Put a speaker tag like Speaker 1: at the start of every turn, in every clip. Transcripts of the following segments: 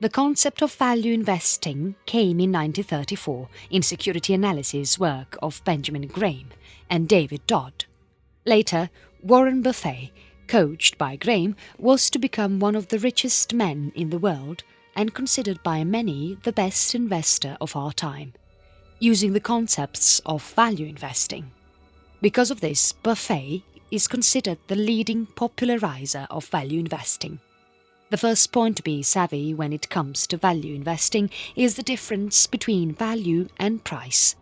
Speaker 1: The concept of value investing came in 1934 in security analysis work of Benjamin Graham and David Dodd. Later, Warren Buffett, coached by Graham, was to become one of the richest men in the world and considered by many the best investor of our time, using the concepts of value investing. Because of this, Buffett is considered the leading popularizer of value investing. The first point to be savvy when it comes to value investing is the difference between value and price.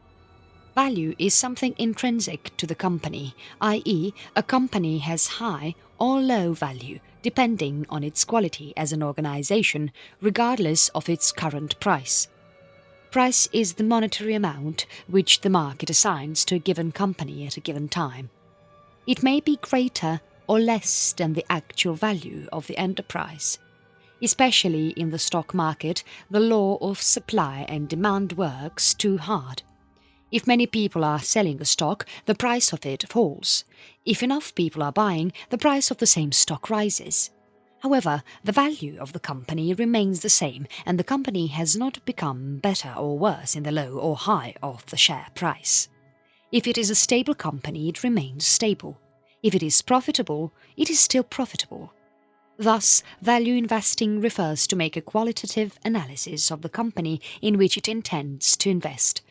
Speaker 1: Value is something intrinsic to the company, i.e., a company has high or low value depending on its quality as an organization, regardless of its current price. Price is the monetary amount which the market assigns to a given company at a given time. It may be greater or less than the actual value of the enterprise. Especially in the stock market, the law of supply and demand works too hard. If many people are selling a stock, the price of it falls. If enough people are buying, the price of the same stock rises. However, the value of the company remains the same and the company has not become better or worse in the low or high of the share price. If it is a stable company, it remains stable. If it is profitable, it is still profitable. Thus, value investing refers to make a qualitative analysis of the company in which it intends to invest.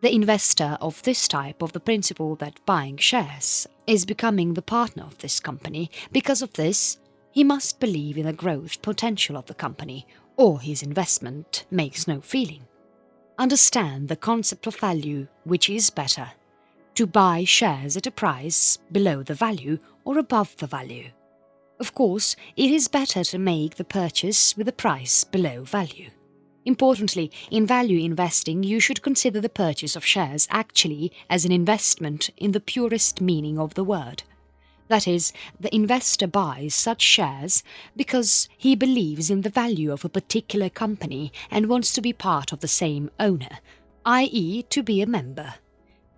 Speaker 1: The investor of this type of the principle that buying shares is becoming the partner of this company. Because of this, he must believe in the growth potential of the company, or his investment makes no feeling. Understand the concept of value, which is better, to buy shares at a price below the value or above the value. Of course, it is better to make the purchase with a price below value. Importantly, in value investing, you should consider the purchase of shares actually as an investment in the purest meaning of the word. That is, the investor buys such shares because he believes in the value of a particular company and wants to be part of the same owner, i.e., to be a member.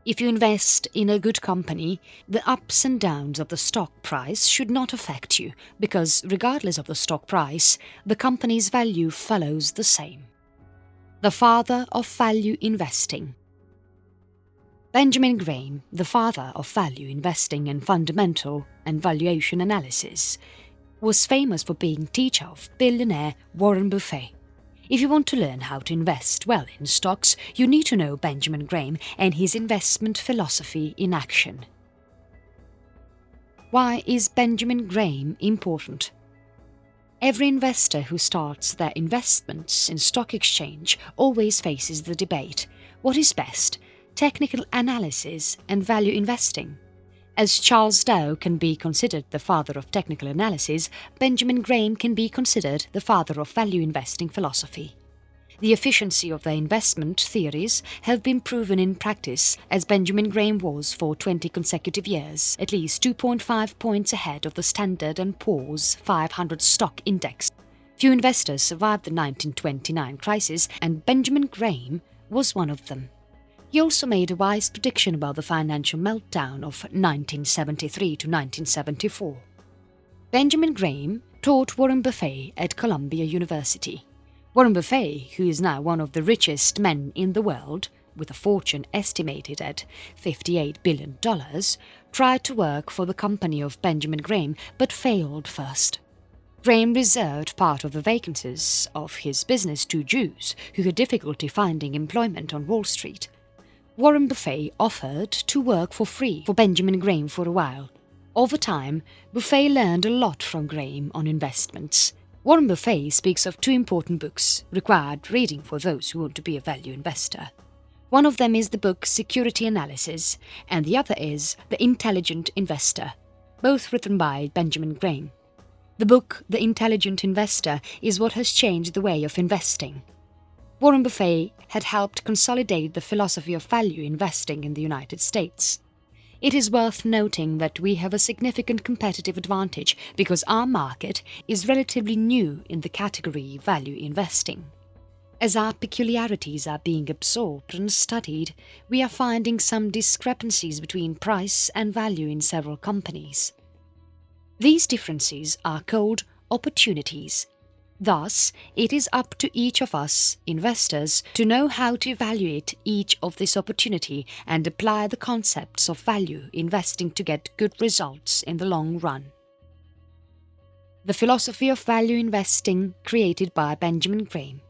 Speaker 1: If you invest in a good company, the ups and downs of the stock price should not affect you because, regardless of the stock price, the company's value follows the same. The father of value investing. Benjamin Graham, the father of value investing and fundamental and valuation analysis, was famous for being teacher of billionaire Warren Buffett. If you want to learn how to invest well in stocks, you need to know Benjamin Graham and his investment philosophy in action. Why is Benjamin Graham important? Every investor who starts their investments in stock exchange always faces the debate: what is best, technical analysis and value investing? As Charles Dow can be considered the father of technical analysis, Benjamin Graham can be considered the father of value investing philosophy. The efficiency of their investment theories have been proven in practice, as Benjamin Graham was for 20 consecutive years, at least 2.5 points ahead of the Standard & Poor's 500 stock index. Few investors survived the 1929 crisis, and Benjamin Graham was one of them. He also made a wise prediction about the financial meltdown of 1973 to 1974. Benjamin Graham taught Warren Buffett at Columbia University. Warren Buffett, who is now one of the richest men in the world, with a fortune estimated at $58 billion, tried to work for the company of Benjamin Graham but failed first. Graham reserved part of the vacancies of his business to Jews who had difficulty finding employment on Wall Street. Warren Buffett offered to work for free for Benjamin Graham for a while. Over time, Buffett learned a lot from Graham on investments. Warren Buffett speaks of two important books required reading for those who want to be a value investor. One of them is the book Security Analysis, and the other is The Intelligent Investor, both written by Benjamin Graham. The book The Intelligent Investor is what has changed the way of investing. Warren Buffett had helped consolidate the philosophy of value investing in the United States. It is worth noting that we have a significant competitive advantage because our market is relatively new in the category value investing. As our peculiarities are being absorbed and studied, we are finding some discrepancies between price and value in several companies. These differences are called opportunities. Thus, it is up to each of us, investors, to know how to evaluate each of this opportunity and apply the concepts of value investing to get good results in the long run. The philosophy of value investing created by Benjamin Graham.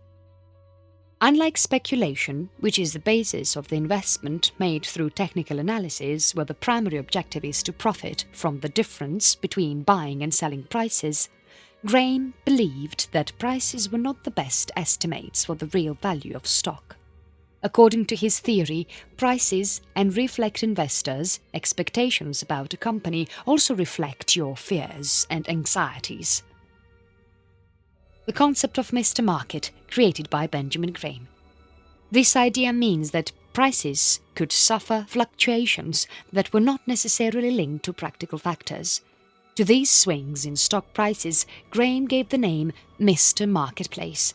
Speaker 1: Unlike speculation, which is the basis of the investment made through technical analysis where the primary objective is to profit from the difference between buying and selling prices, Graham believed that prices were not the best estimates for the real value of stock. According to his theory, prices and reflect investors' expectations about a company also reflect your fears and anxieties. The concept of Mr. Market, created by Benjamin Graham. This idea means that prices could suffer fluctuations that were not necessarily linked to practical factors. To these swings in stock prices, Graham gave the name Mr. Marketplace.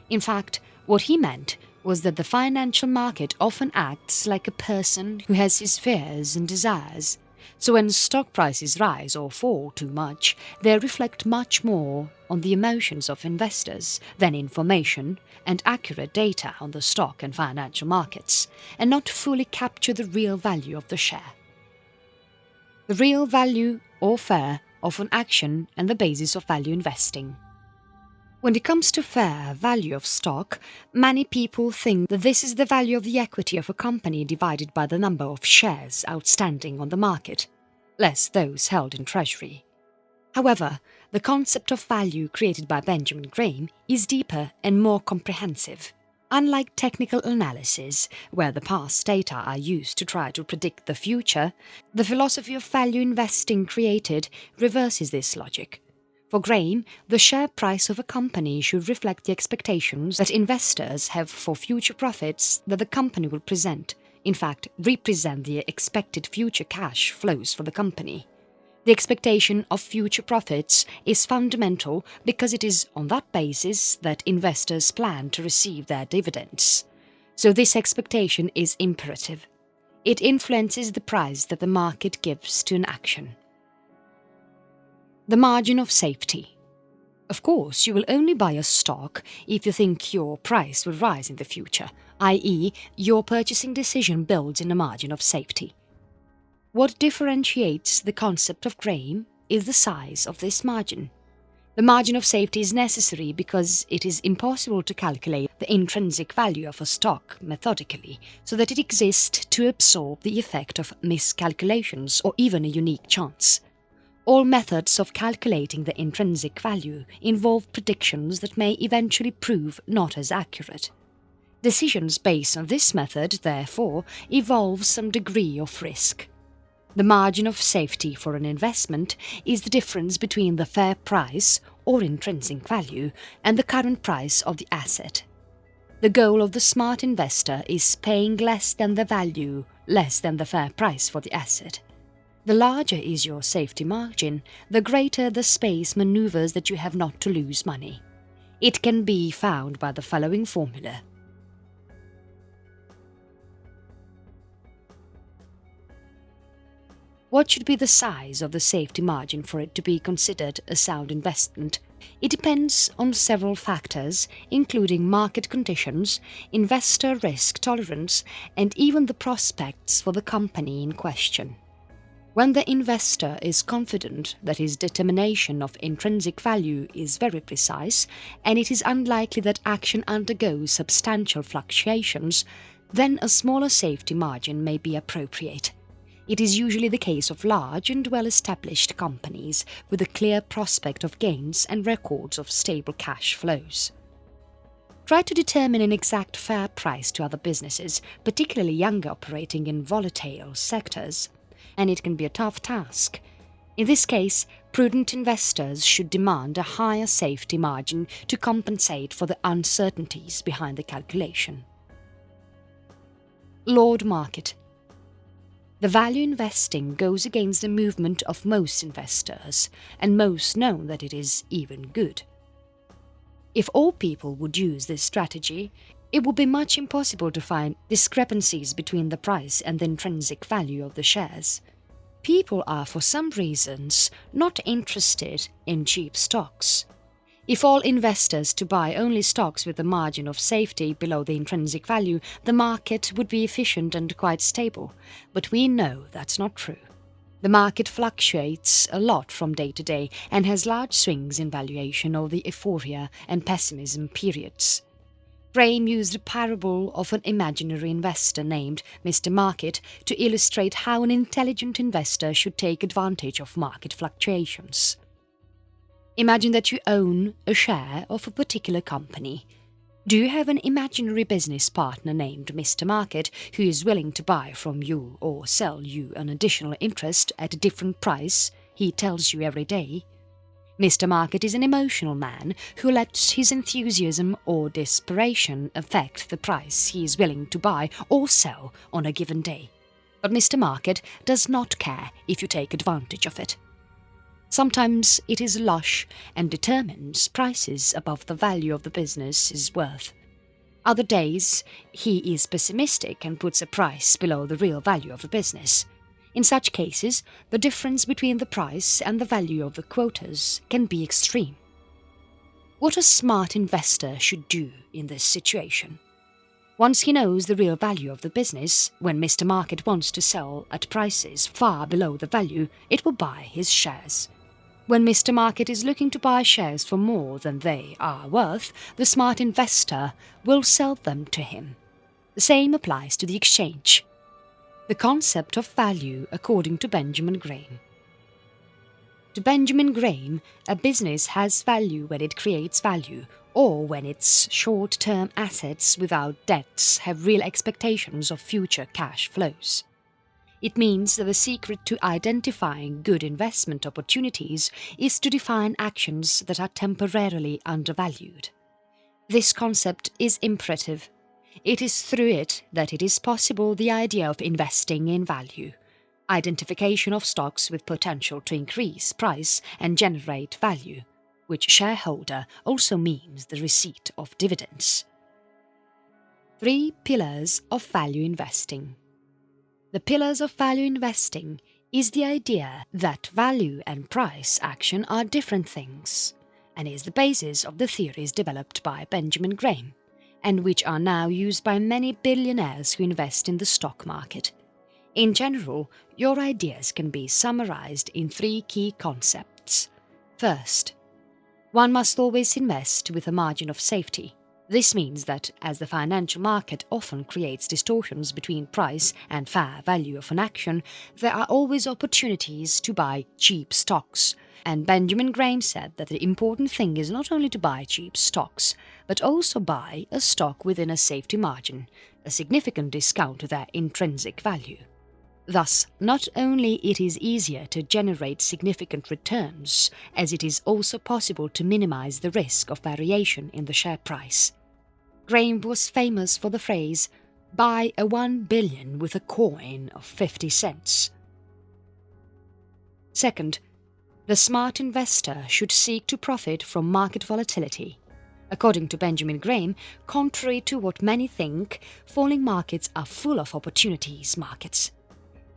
Speaker 1: In fact, what he meant was that the financial market often acts like a person who has his fears and desires. So when stock prices rise or fall too much, they reflect much more on the emotions of investors than information and accurate data on the stock and financial markets, and not fully capture the real value of the share. The real value or fair of an action and the basis of value investing. When it comes to fair value of stock, many people think that this is the value of the equity of a company divided by the number of shares outstanding on the market, less those held in treasury. However, the concept of value created by Benjamin Graham is deeper and more comprehensive. Unlike technical analysis, where the past data are used to try to predict the future, the philosophy of value investing created reverses this logic. For Graham, the share price of a company should reflect the expectations that investors have for future profits that the company will present, in fact, represent the expected future cash flows for the company. The expectation of future profits is fundamental because it is on that basis that investors plan to receive their dividends. So this expectation is imperative. It influences the price that the market gives to an action. The margin of safety. Of course, you will only buy a stock if you think your price will rise in the future, i.e., your purchasing decision builds in a margin of safety. What differentiates the concept of Graham is the size of this margin. The margin of safety is necessary because it is impossible to calculate the intrinsic value of a stock methodically so that it exists to absorb the effect of miscalculations or even a unique chance. All methods of calculating the intrinsic value involve predictions that may eventually prove not as accurate. Decisions based on this method, therefore, involve some degree of risk. The margin of safety for an investment is the difference between the fair price or intrinsic value and the current price of the asset. The goal of the smart investor is paying less than the value, less than the fair price for the asset. The larger is your safety margin, the greater the space maneuvers that you have not to lose money. It can be found by the following formula. What should be the size of the safety margin for it to be considered a sound investment? It depends on several factors, including market conditions, investor risk tolerance, and even the prospects for the company in question. When the investor is confident that his determination of intrinsic value is very precise, and it is unlikely that action undergoes substantial fluctuations, then a smaller safety margin may be appropriate. It is usually the case of large and well-established companies with a clear prospect of gains and records of stable cash flows. Try to determine an exact fair price to other businesses, particularly younger operating in volatile sectors, and it can be a tough task. In this case, prudent investors should demand a higher safety margin to compensate for the uncertainties behind the calculation. Lord Market. The value investing goes against the movement of most investors, and most know that it is even good. If all people would use this strategy, it would be much impossible to find discrepancies between the price and the intrinsic value of the shares. People are, for some reasons, not interested in cheap stocks. If all investors to buy only stocks with a margin of safety below the intrinsic value, the market would be efficient and quite stable. But we know that's not true. The market fluctuates a lot from day to day and has large swings in valuation over the euphoria and pessimism periods. Graham used a parable of an imaginary investor named Mr. Market to illustrate how an intelligent investor should take advantage of market fluctuations. Imagine that you own a share of a particular company. Do you have an imaginary business partner named Mr. Market who is willing to buy from you or sell you an additional interest at a different price he tells you every day? Mr. Market is an emotional man who lets his enthusiasm or desperation affect the price he is willing to buy or sell on a given day. But Mr. Market does not care if you take advantage of it. Sometimes it is lush and determines prices above the value of the business is worth. Other days, he is pessimistic and puts a price below the real value of the business. In such cases, the difference between the price and the value of the quotas can be extreme. What a smart investor should do in this situation? Once he knows the real value of the business, when Mr. Market wants to sell at prices far below the value, it will buy his shares. When Mr. Market is looking to buy shares for more than they are worth, the smart investor will sell them to him. The same applies to the exchange. The concept of value according to Benjamin Graham. To Benjamin Graham, a business has value when it creates value, or when its short-term assets without debts have real expectations of future cash flows. It means that the secret to identifying good investment opportunities is to define actions that are temporarily undervalued. This concept is imperative. It is through it that it is possible the idea of investing in value, identification of stocks with potential to increase price and generate value, which shareholder also means the receipt of dividends. 3 pillars of value investing. The pillars of value investing is the idea that value and price action are different things, and is the basis of the theories developed by Benjamin Graham, and which are now used by many billionaires who invest in the stock market. In general, your ideas can be summarized in 3 key concepts. First, one must always invest with a margin of safety. This means that, as the financial market often creates distortions between price and fair value of an action, there are always opportunities to buy cheap stocks. And Benjamin Graham said that the important thing is not only to buy cheap stocks, but also buy a stock within a safety margin, a significant discount to their intrinsic value. Thus, not only it is easier to generate significant returns, as it is also possible to minimize the risk of variation in the share price. Graham was famous for the phrase, "Buy a 1 billion with a coin of 50 cents." Second, the smart investor should seek to profit from market volatility. According to Benjamin Graham, contrary to what many think, falling markets are full of opportunities markets.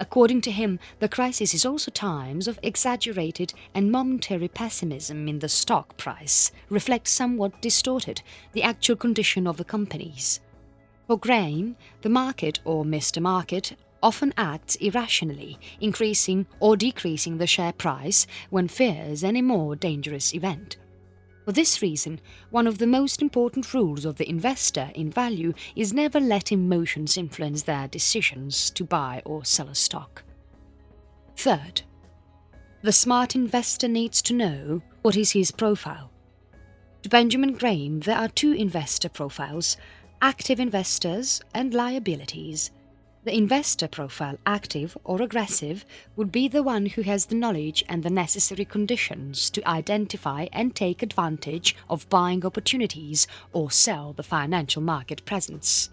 Speaker 1: According to him, the crisis is also times of exaggerated and momentary pessimism in the stock price, reflects somewhat distorted the actual condition of the companies. For Graham, the market or Mr. Market often acts irrationally, increasing or decreasing the share price when fears any more dangerous event. For this reason, one of the most important rules of the investor in value is never let emotions influence their decisions to buy or sell a stock. Third, the smart investor needs to know what is his profile. To Benjamin Graham, there are 2 investor profiles, active investors and liabilities. The investor profile, active or aggressive, would be the one who has the knowledge and the necessary conditions to identify and take advantage of buying opportunities or sell the financial market presents.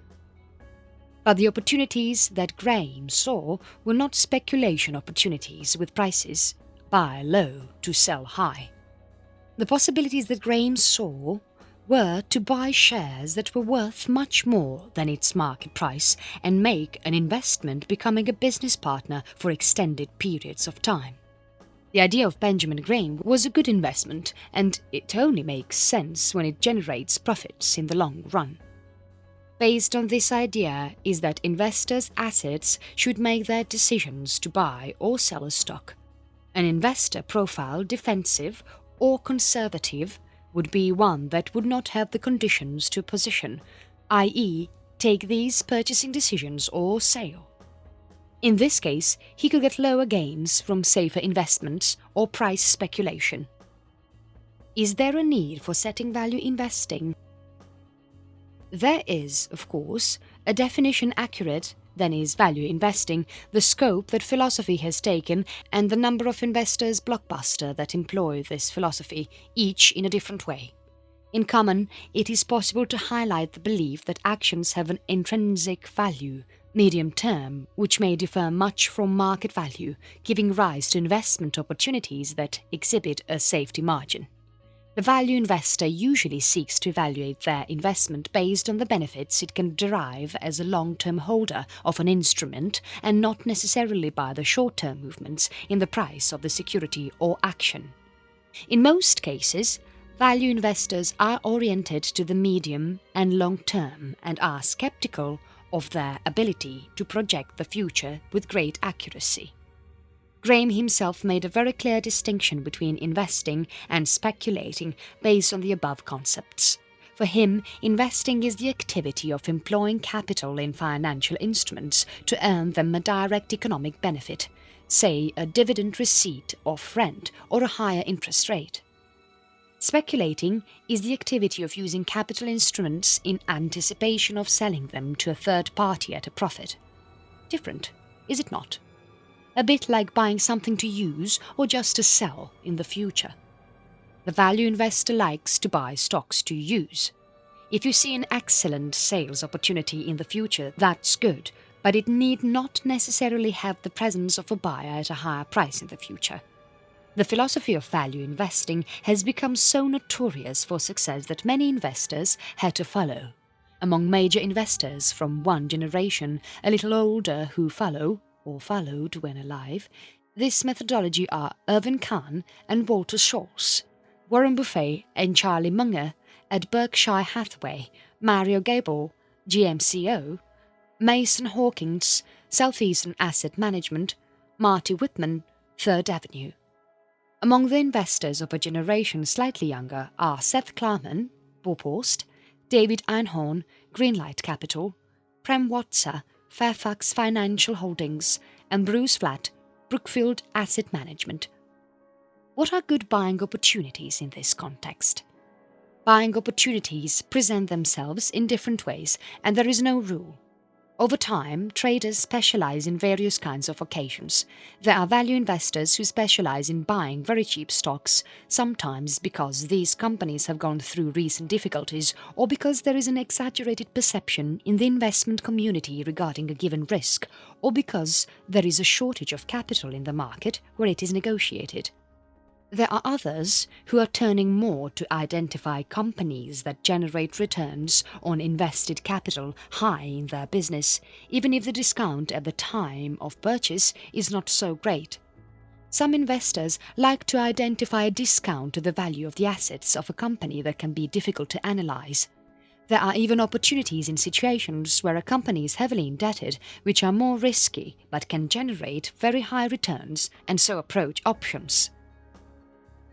Speaker 1: But the opportunities that Graham saw were not speculation opportunities with prices, buy low to sell high. The possibilities that Graham saw were to buy shares that were worth much more than its market price and make an investment becoming a business partner for extended periods of time. The idea of Benjamin Graham was a good investment, and it only makes sense when it generates profits in the long run. Based on this idea is that investors' assets should make their decisions to buy or sell a stock. An investor profile, defensive or conservative, would be one that would not have the conditions to position, i.e., take these purchasing decisions or sale. In this case, he could get lower gains from safer investments or price speculation. Is there a need for setting value investing? There is, of course, a definition accurate than is value investing, the scope that philosophy has taken and the number of investors blockbuster that employ this philosophy, each in a different way. In common, it is possible to highlight the belief that actions have an intrinsic value, medium term, which may differ much from market value, giving rise to investment opportunities that exhibit a safety margin. The value investor usually seeks to evaluate their investment based on the benefits it can derive as a long-term holder of an instrument and not necessarily by the short-term movements in the price of the security or action. In most cases, value investors are oriented to the medium and long term and are skeptical of their ability to project the future with great accuracy. Graham himself made a very clear distinction between investing and speculating based on the above concepts. For him, investing is the activity of employing capital in financial instruments to earn them a direct economic benefit, say a dividend receipt of rent or a higher interest rate. Speculating is the activity of using capital instruments in anticipation of selling them to a third party at a profit. Different, is it not? A bit like buying something to use or just to sell in the future. The value investor likes to buy stocks to use. If you see an excellent sales opportunity in the future, that's good, but it need not necessarily have the presence of a buyer at a higher price in the future. The philosophy of value investing has become so notorious for success that many investors had to follow. Among major investors from one generation, a little older who follow, or followed when alive, this methodology are Irvin Kahn and Walter Schultz, Warren Buffett and Charlie Munger at Berkshire Hathaway, Mario Gabel, GMCO, Mason Hawkins, Southeastern Asset Management, Marty Whitman, Third Avenue. Among the investors of a generation slightly younger are Seth Klarman, Baupost, David Einhorn, Greenlight Capital, Prem Watsa, Fairfax Financial Holdings, and Bruce Flatt, Brookfield Asset Management. What are good buying opportunities in this context? Buying opportunities present themselves in different ways, and there is no rule. Over time, traders specialize in various kinds of occasions. There are value investors who specialize in buying very cheap stocks, sometimes because these companies have gone through recent difficulties or because there is an exaggerated perception in the investment community regarding a given risk, or because there is a shortage of capital in the market where it is negotiated. There are others who are turning more to identify companies that generate returns on invested capital high in their business, even if the discount at the time of purchase is not so great. Some investors like to identify a discount to the value of the assets of a company that can be difficult to analyze. There are even opportunities in situations where a company is heavily indebted, which are more risky but can generate very high returns and so approach options.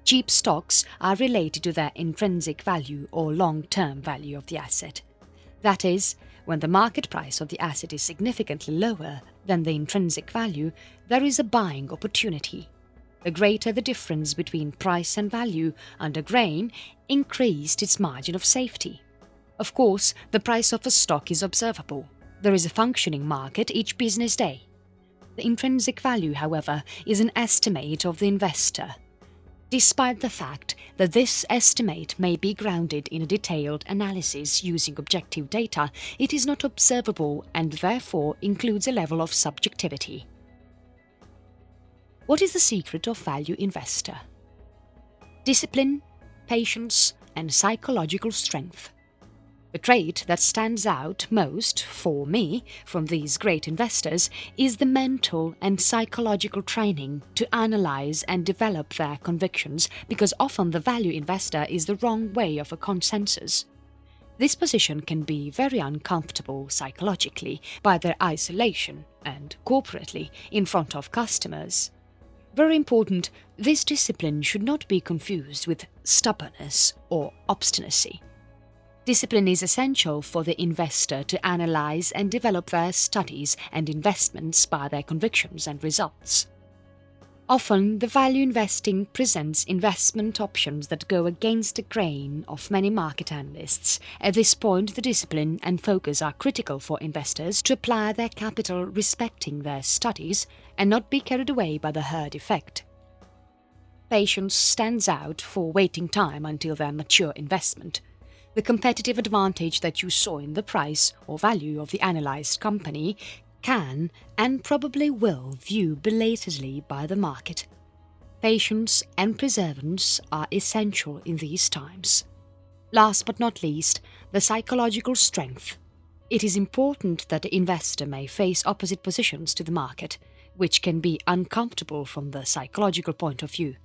Speaker 1: Cheap stocks are related to their intrinsic value or long-term value of the asset. That is, when the market price of the asset is significantly lower than the intrinsic value, there is a buying opportunity. The greater the difference between price and value under Graham increased its margin of safety. Of course, the price of a stock is observable. There is a functioning market each business day. The intrinsic value, however, is an estimate of the investor. Despite the fact that this estimate may be grounded in a detailed analysis using objective data, it is not observable and therefore includes a level of subjectivity. What is the secret of value investor? Discipline, patience, and psychological strength. The trait that stands out most, for me, from these great investors is the mental and psychological training to analyze and develop their convictions, because often the value investor is the wrong way of a consensus. This position can be very uncomfortable psychologically by their isolation and corporately in front of customers. Very important, this discipline should not be confused with stubbornness or obstinacy. Discipline is essential for the investor to analyze and develop their studies and investments by their convictions and results. Often, the value investing presents investment options that go against the grain of many market analysts. At this point, the discipline and focus are critical for investors to apply their capital respecting their studies and not be carried away by the herd effect. Patience stands out for waiting time until their mature investment. The competitive advantage that you saw in the price or value of the analyzed company can and probably will view belatedly by the market. Patience and perseverance are essential in these times. Last but not least, the psychological strength. It is important that the investor may face opposite positions to the market, which can be uncomfortable from the psychological point of view.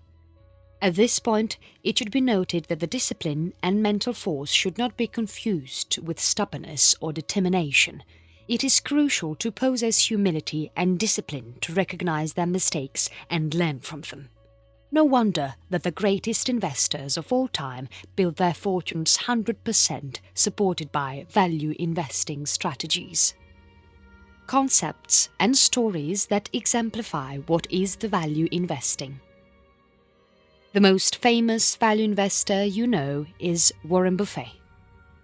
Speaker 1: At this point, it should be noted that the discipline and mental force should not be confused with stubbornness or determination. It is crucial to possess humility and discipline to recognize their mistakes and learn from them. No wonder that the greatest investors of all time built their fortunes 100% supported by value investing strategies. Concepts and stories that exemplify what is the value investing. The most famous value investor you know is Warren Buffett.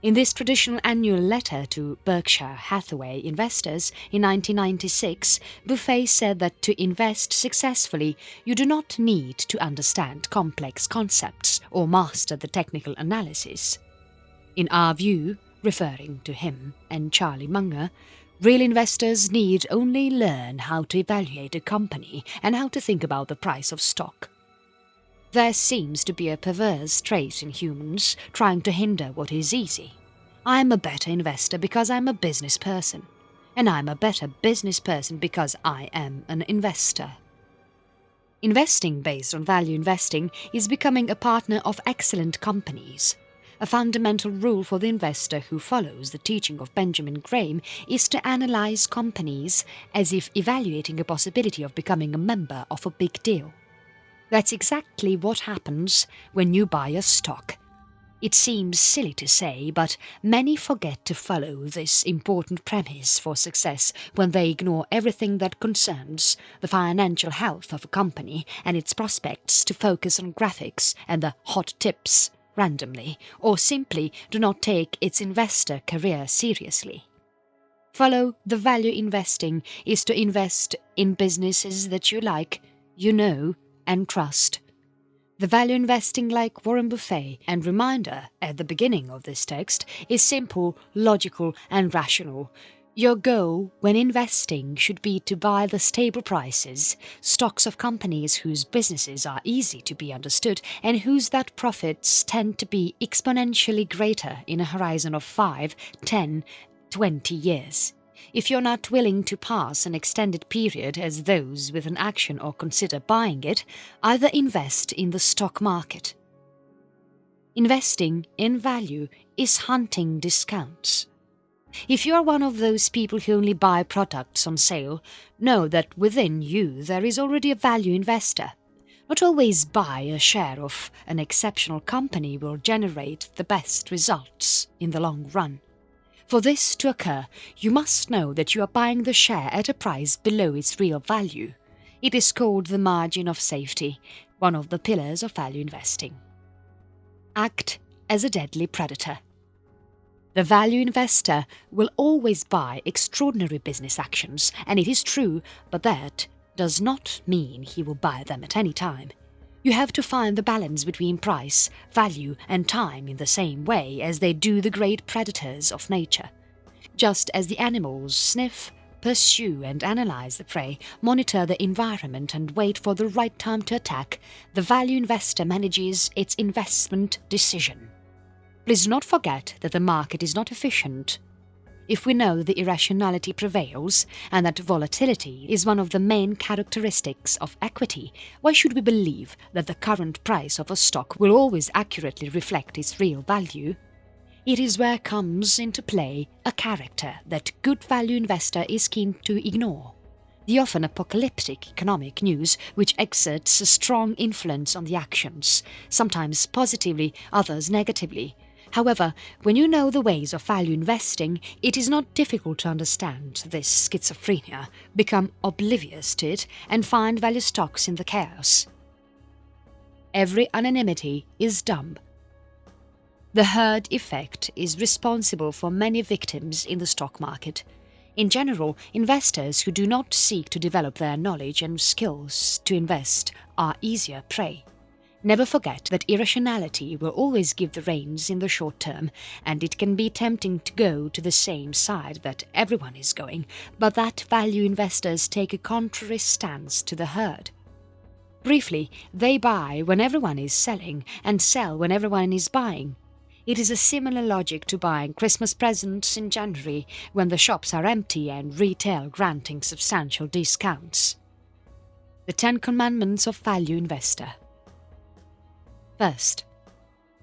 Speaker 1: In this traditional annual letter to Berkshire Hathaway investors in 1996, Buffett said that to invest successfully, you do not need to understand complex concepts or master the technical analysis. In our view, referring to him and Charlie Munger, real investors need only learn how to evaluate a company and how to think about the price of stock. There seems to be a perverse trait in humans trying to hinder what is easy. I am a better investor because I am a business person, and I am a better business person because I am an investor. Investing based on value investing is becoming a partner of excellent companies. A fundamental rule for the investor who follows the teaching of Benjamin Graham is to analyze companies as if evaluating a possibility of becoming a member of a big deal. That's exactly what happens when you buy a stock. It seems silly to say, but many forget to follow this important premise for success when they ignore everything that concerns the financial health of a company and its prospects to focus on graphics and the hot tips randomly, or simply do not take its investor career seriously. Follow the value investing is to invest in businesses that you like, you know, and trust. The value investing like Warren Buffett and reminder at the beginning of this text is simple, logical and rational. Your goal when investing should be to buy the stable prices, stocks of companies whose businesses are easy to be understood and whose that profits tend to be exponentially greater in a horizon of 5, 10, 20 years. If you're not willing to pass an extended period as those with an action or consider buying it, either invest in the stock market. Investing in value is hunting discounts. If you are one of those people who only buy products on sale, know that within you there is already a value investor. Not always buy a share of an exceptional company will generate the best results in the long run. For this to occur, you must know that you are buying the share at a price below its real value. It is called the margin of safety, one of the pillars of value investing. Act as a deadly predator. The value investor will always buy extraordinary business actions, and it is true, but that does not mean he will buy them at any time. You have to find the balance between price, value and time in the same way as they do the great predators of nature. Just as the animals sniff, pursue and analyze the prey, monitor the environment and wait for the right time to attack, the value investor manages its investment decision. Please do not forget that the market is not efficient. If we know that irrationality prevails and that volatility is one of the main characteristics of equity, why should we believe that the current price of a stock will always accurately reflect its real value? It is where comes into play a character that good value investor is keen to ignore. The often apocalyptic economic news which exerts a strong influence on the actions, sometimes positively, others negatively. However, when you know the ways of value investing, it is not difficult to understand this schizophrenia, become oblivious to it, and find value stocks in the chaos. Every anonymity is dumb. The herd effect is responsible for many victims in the stock market. In general, investors who do not seek to develop their knowledge and skills to invest are easier prey. Never forget that irrationality will always give the reins in the short term, and it can be tempting to go to the same side that everyone is going, but that value investors take a contrary stance to the herd. Briefly, they buy when everyone is selling and sell when everyone is buying. It is a similar logic to buying Christmas presents in January when the shops are empty and retail granting substantial discounts. The 10 Commandments of Value Investor. First,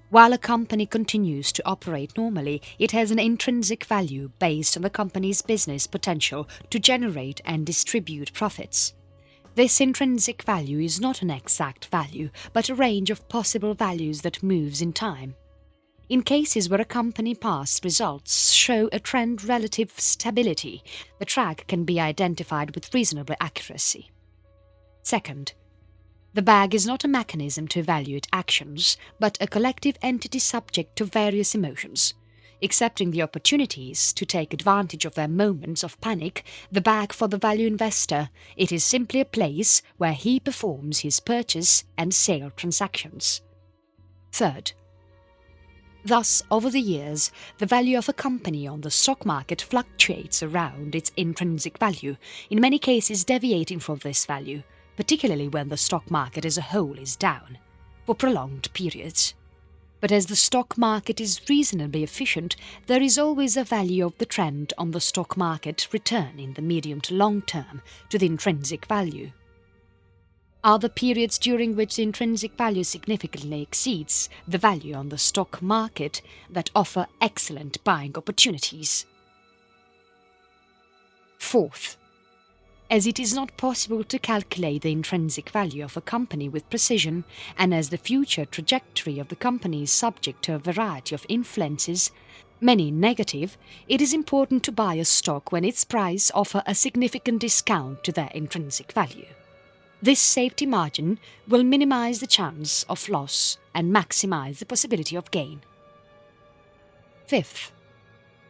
Speaker 1: while a company continues to operate normally, it has an intrinsic value based on the company's business potential to generate and distribute profits. This intrinsic value is not an exact value, but a range of possible values that moves in time. In cases where a company's past results show a trend relative stability, the track can be identified with reasonable accuracy. Second, the bag is not a mechanism to evaluate actions, but a collective entity subject to various emotions. Accepting the opportunities to take advantage of their moments of panic, the bag for the value investor, it is simply a place where he performs his purchase and sale transactions. Third, thus, over the years, the value of a company on the stock market fluctuates around its intrinsic value, in many cases deviating from this value, particularly when the stock market as a whole is down, for prolonged periods. But as the stock market is reasonably efficient, there is always a value of the trend on the stock market return in the medium to long term to the intrinsic value. Are the periods during which the intrinsic value significantly exceeds the value on the stock market that offer excellent buying opportunities. Fourth, as it is not possible to calculate the intrinsic value of a company with precision, and as the future trajectory of the company is subject to a variety of influences, many negative, it is important to buy a stock when its price offers a significant discount to their intrinsic value. This safety margin will minimize the chance of loss and maximize the possibility of gain. Fifth,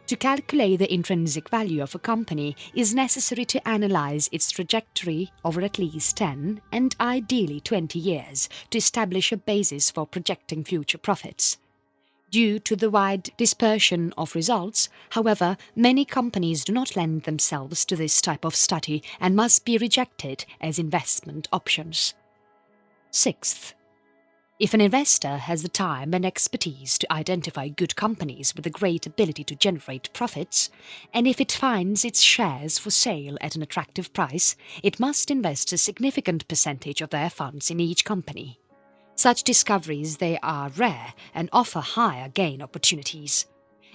Speaker 1: to calculate the intrinsic value of a company is necessary to analyze its trajectory over at least 10 and ideally 20 years to establish a basis for projecting future profits. Due to the wide dispersion of results, however, many companies do not lend themselves to this type of study and must be rejected as investment options. Sixth, if an investor has the time and expertise to identify good companies with a great ability to generate profits, and if it finds its shares for sale at an attractive price, it must invest a significant percentage of their funds in each company. Such discoveries, they are rare and offer higher gain opportunities.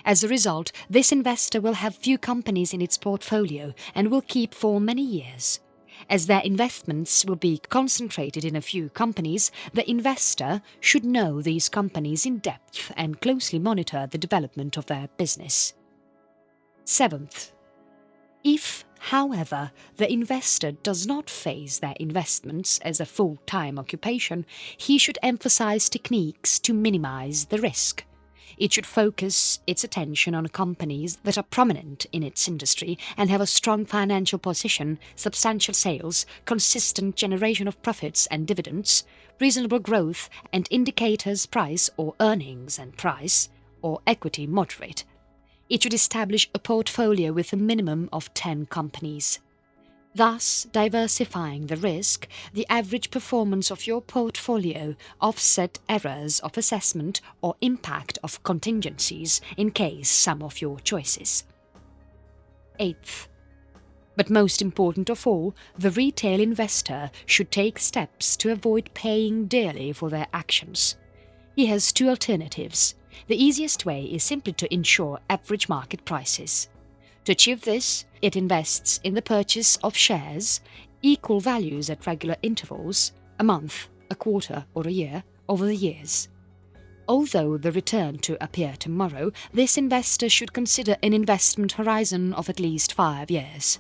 Speaker 1: As a result, this investor will have few companies in its portfolio and will keep for many years. As their investments will be concentrated in a few companies, the investor should know these companies in depth and closely monitor the development of their business. Seventh, if, however, the investor does not face their investments as a full-time occupation, he should emphasize techniques to minimize the risk. It should focus its attention on companies that are prominent in its industry and have a strong financial position, substantial sales, consistent generation of profits and dividends, reasonable growth and indicators price or earnings and price, or equity moderate. It should establish a portfolio with a minimum of 10 companies. Thus diversifying the risk, the average performance of your portfolio offset errors of assessment or impact of contingencies in case some of your choices. Eighth, but most important of all, the retail investor should take steps to avoid paying dearly for their actions. He has two alternatives. The easiest way is simply to ensure average market prices. To achieve this, it invests in the purchase of shares, equal values at regular intervals, a month, a quarter or a year, over the years. Although the return to appear tomorrow, this investor should consider an investment horizon of at least 5 years.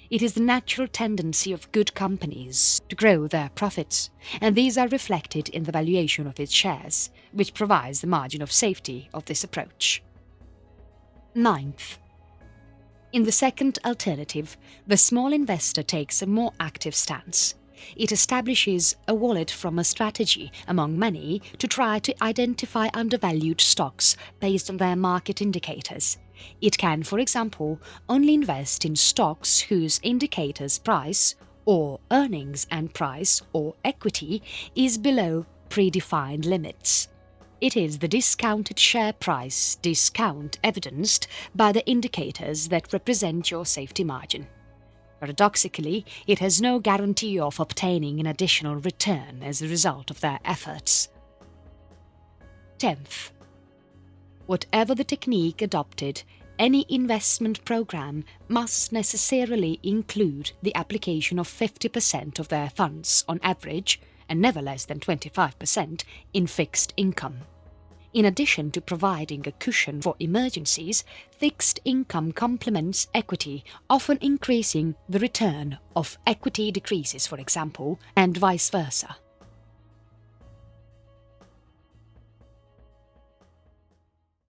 Speaker 1: It is the natural tendency of good companies to grow their profits, and these are reflected in the valuation of its shares, which provides the margin of safety of this approach. Ninth, in the second alternative, the small investor takes a more active stance. It establishes a wallet from a strategy among many to try to identify undervalued stocks based on their market indicators. It can, for example, only invest in stocks whose indicators price, or earnings and price, or equity is below predefined limits. It is the discounted share price discount evidenced by the indicators that represent your safety margin. Paradoxically, it has no guarantee of obtaining an additional return as a result of their efforts. 10th, whatever the technique adopted, any investment program must necessarily include the application of 50% of their funds on average, and never less than 25%, in fixed income. In addition to providing a cushion for emergencies, fixed income complements equity, often increasing the return of equity decreases, for example, and vice versa.